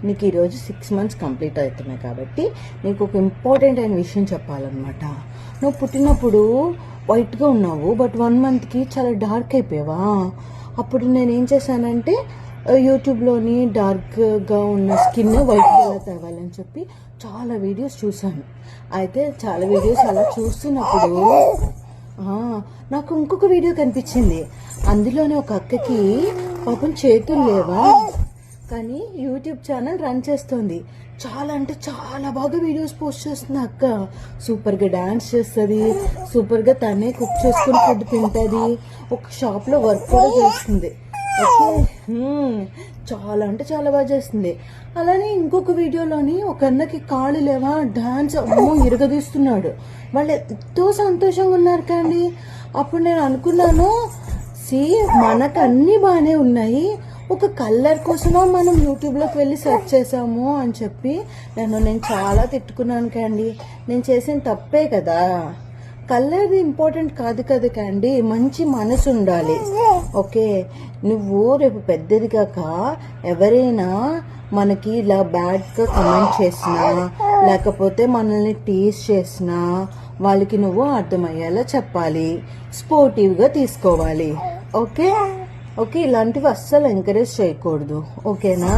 నీకు ఈరోజు 6 months complete అవుతున్నాయి కాబట్టి నీకు ఒక ఇంపార్టెంట్ అయిన విషయం చెప్పాలన్నమాట. నువ్వు పుట్టినప్పుడు వైట్గా ఉన్నావు, బట్ 1 monthకి చాలా డార్క్ అయిపోయావా. అప్పుడు నేను ఏం చేశానంటే యూట్యూబ్లోని డార్క్గా ఉన్న స్కిన్ వైట్గా ఎలా తేవాలని చెప్పి చాలా వీడియోస్ చూశాను. అయితే చాలా వీడియోస్ అలా చూస్తున్నప్పుడు నాకు ఇంకొక వీడియో కనిపించింది. అందులోనే ఒక అక్కకి పాపం చేతులు లేవా, కానీ యూట్యూబ్ ఛానల్ రన్ చేస్తుంది. చాలా అంటే చాలా బాగా వీడియోస్ పోస్ట్ చేస్తుంది అక్క. సూపర్గా డాన్స్ చేస్తుంది, సూపర్గా తనే కుక్ చేసుకుని ఫుడ్ తింటుంది, ఒక షాప్లో వర్క్ కూడా చేస్తుంది. ఓకే, చాలా అంటే చాలా బాగా చేస్తుంది. అలానే ఇంకొక వీడియోలోని ఒక అన్నకి కాళ్ళు లేవా, డాన్స్ అమ్మో ఇరగదీస్తున్నాడు. వాళ్ళు ఎంతో సంతోషంగా ఉన్నారు కానీ అప్పుడు నేను అనుకున్నాను, మనకు అన్నీ బాగానే ఉన్నాయి, ఒక కలర్ కోసమో మనం యూట్యూబ్లోకి వెళ్ళి సెర్చ్ చేసాము అని చెప్పి నేను చాలా తిట్టుకున్నాను కండి. నేను చేసిన తప్పే కదా. కలర్ ఇంపార్టెంట్ కాదు కదా కండి, మంచి మనసు ఉండాలి. ఓకే, నువ్వు రేపు పెద్దదిగాక ఎవరైనా మనకి ఇలా బ్యాడ్గా కమెంట్ చేసినా లేకపోతే మనల్ని టీజ్ చేసినా వాళ్ళకి నువ్వు అర్థమయ్యేలా చెప్పాలి, స్పోర్టివ్గా తీసుకోవాలి. ఓకే ఓకే, ఇలాంటివి అస్సలు ఎంకరేజ్ చేయకూడదు. ఓకేనా?